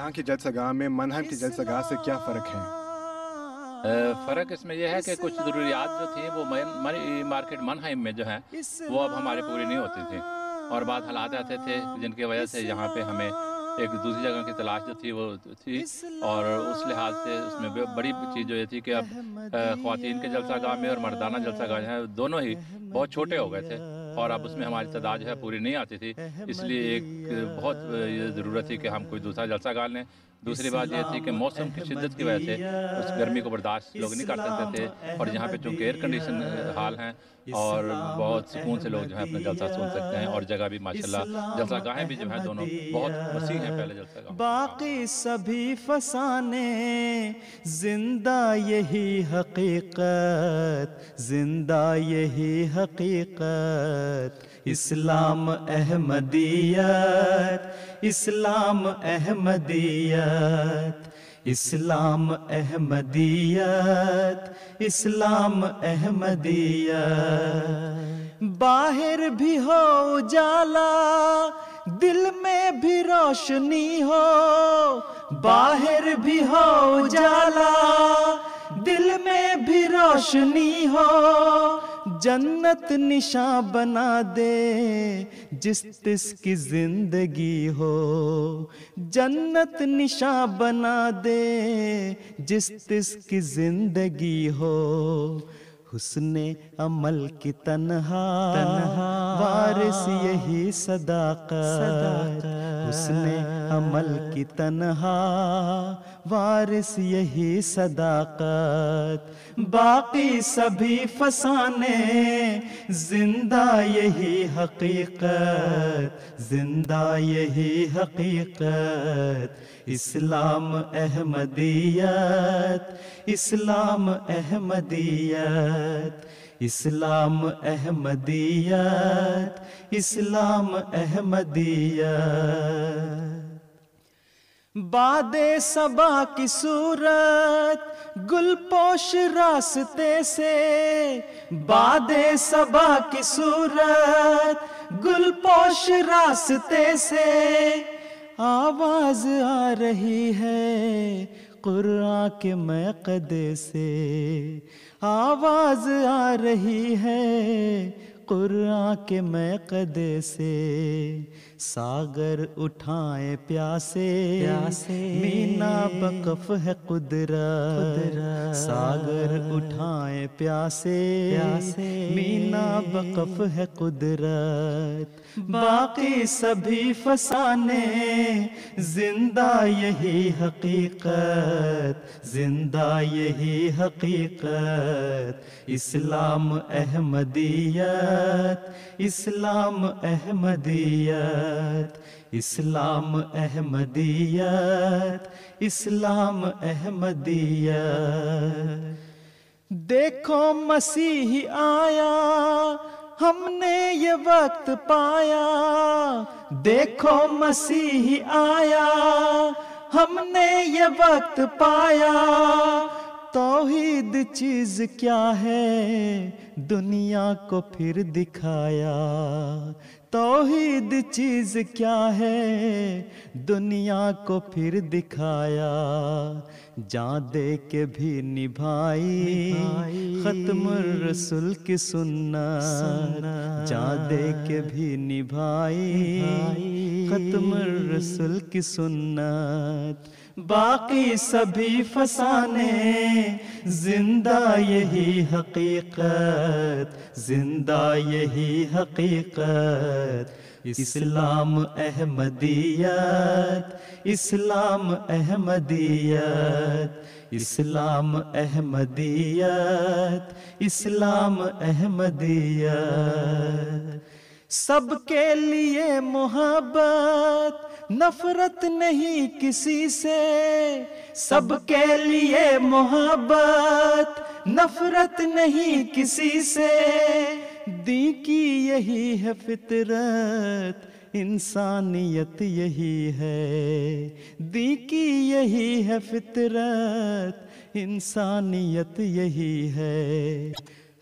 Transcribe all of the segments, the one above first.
यहाँ की जलसागाह में मनहम की जलसागाह से क्या फ़र्क है? फ़र्क इसमें यह है कि कुछ ज़रूरियात जो थी वो मनी मार्केट मनहाइम में जो है वो अब हमारी पूरी नहीं होती थी, और बाद हालात ऐसे थे जिनकी वजह से यहाँ पे हमें एक दूसरी जगह की तलाश जो थी वो थी, और उस लिहाज से उसमें बड़ी चीज़ जो ये थी कि अब ख़वातीन के जलसागाह में और मर्दाना जलसागाह जो है दोनों ही बहुत छोटे हो गए थे, और अब उसमें हमारी तादाद जो है पूरी नहीं आती थी। इसलिए एक बहुत ये ज़रूरत थी कि हम कोई दूसरा जलसागाह लें। दूसरी बात ये थी कि मौसम की शिद्दत की वजह से उस गर्मी को बर्दाश्त लोग नहीं कर सकते थे, और यहाँ पे चूँकि एयर कंडीशन हाल हैं और बहुत सुकून से लोग जो है अपना जलसा सुन सकते हैं, और जगह भी माशाल्लाह जलसागाहें भी जो हैं दोनों बहुत वसी हैं पहले जलसागाह। बाकी सभी फसाने जिंदा यही हकीकत, जिंदा यही हकीकत। इस्लाम अहमदियत, इस्लाम अहमदियत, इस्लाम अहमदियत, इस्लाम अहमदियत। बाहर भी हो उजाला, दिल में भी रोशनी हो, बाहर भी हो उजाला, दिल में भी रोशनी हो। जन्नत निशां बना दे जिस तिसकी जिंदगी हो, जन्नत निशां बना दे जिस तिसकी जिंदगी हो। हुस्ने अमल की तन्हा वारिस यही सदाकत, हुस्ने अमल की तन्हा वारिस यही सदाकत। बाकी सभी फसाने जिंदा यही हकीकत, जिंदा यही हकीकत। इस्लाम अहमदियत, इस्लाम अहमदियत, इस्लाम अहमदियत, इस्लाम अहमदियत। बादे सबा की सूरत गुलपोश रास्ते से, बादे सबा की सूरत गुलपोश रास्ते से। आवाज आ रही है कुरान के मक़दे से, आवाज आ रही है कुरान के मक़दे से। सागर उठाए प्यासे प्यासे, मीना बकफ है कुदरत, सागर उठाए प्यासे प्यासे, मीना बकफ है कुदरत। बाकी सभी फसाने जिंदा यही हकीकत, जिंदा यही हकीकत। इस्लाम अहमदियत, इस्लाम अहमदियत, इस्लाम अहमदियत, इस्लाम अहमदियत। देखो मसीह आया, हमने ये वक्त पाया, देखो मसीह आया, हमने ये वक्त पाया। तौहीद चीज क्या है दुनिया को फिर दिखाया, तौहीद चीज क्या है दुनिया को फिर दिखाया। जान दे के भी निभाई खत्मुर रसूल की सुन्नत, जान दे के भी निभाई खत्मुर रसूल की सुन्नत। बाकी सभी फसाने जिंदा यही हकीकत, जिंदा यही हकीकत। इस्लाम अहमदियत, इस्लाम अहमदियत, इस्लाम अहमदियत, इस्लाम अहमदियत। सबके लिए मोहब्बत, नफरत नहीं किसी से, सबके लिए मोहब्बत, नफरत नहीं किसी से। दी की यही है फितरत, इंसानियत यही है, दी की यही है फितरत, इंसानियत यही है।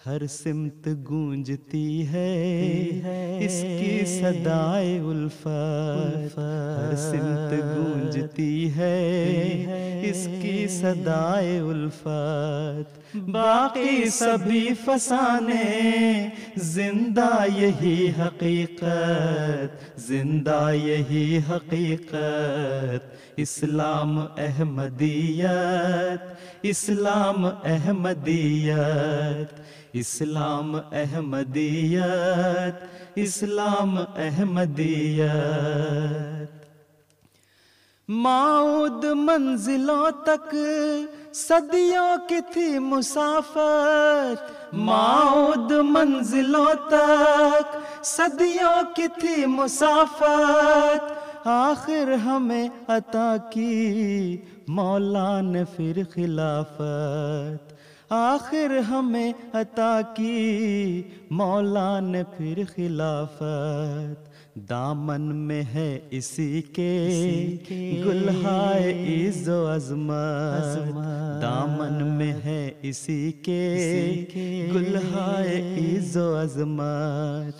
ہر سمت گونجتی ہے اس کی صدائے الفت، ہر سمت گونجتی ہے اس کی صدائے الفت، باقی سبھی فسانے زندہ یہی حقیقت، زندہ یہی حقیقت، اسلام احمدیت، اسلام احمدیت، اسلام احمدیت، اسلام احمدیت۔ معود منزلوں تک صدیوں کی تھی مسافت، معود منزلوں تک صدیوں کی تھی مسافت، آخر ہمیں عطا کی مولا نے پھر خلافت، آخر ہمیں عطا کی مولا نے پھر خلافت، دامن میں ہے اسی کے گلہائے عز و عظمت، دامن میں ہے اسی کے گلہائے عز و عظمت،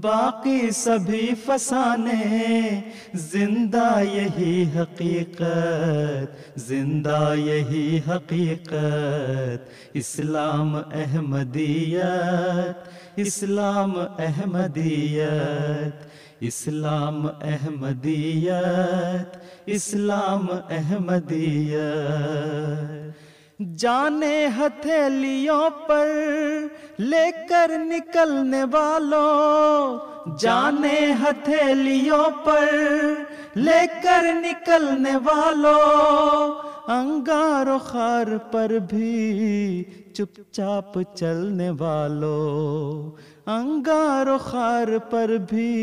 باقی سبھی فسانے زندہ یہی حقیقت، زندہ یہی حقیقت، اسلام احمدیت، اسلام احمدیت، اسلام احمدیت، اسلام احمدیت۔ جانے ہتھیلیوں پر لے کر نکلنے والوں، جانے ہتھیلیوں پر لے کر نکلنے والوں، انگار و خار پر بھی چپ چاپ چلنے والوں، انگار و خار پر بھی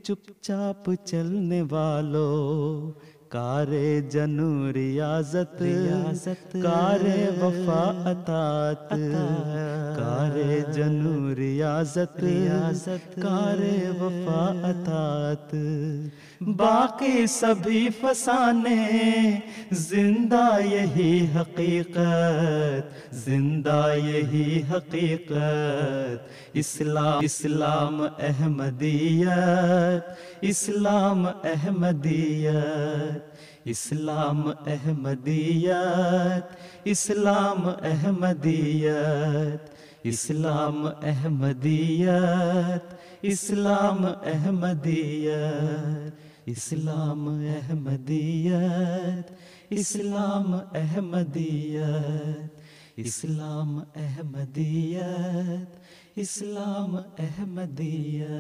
چپ چاپ چلنے والوں، کار جنو ریاضت، کار وفا اطاعت، کار جنو ریاضت، کار وفا اطاعت، باقی سبھی فسانے زندہ یہی حقیقت، زندہ یہی حقیقت، اسلام احمدیت، اسلام احمدیت، اسلام احمدیت، اسلام احمدیت، اسلام احمدیت، اسلام احمدیت، اسلام احمدیت، اسلام احمدیت، اسلام احمدیت، اسلام احمدیت۔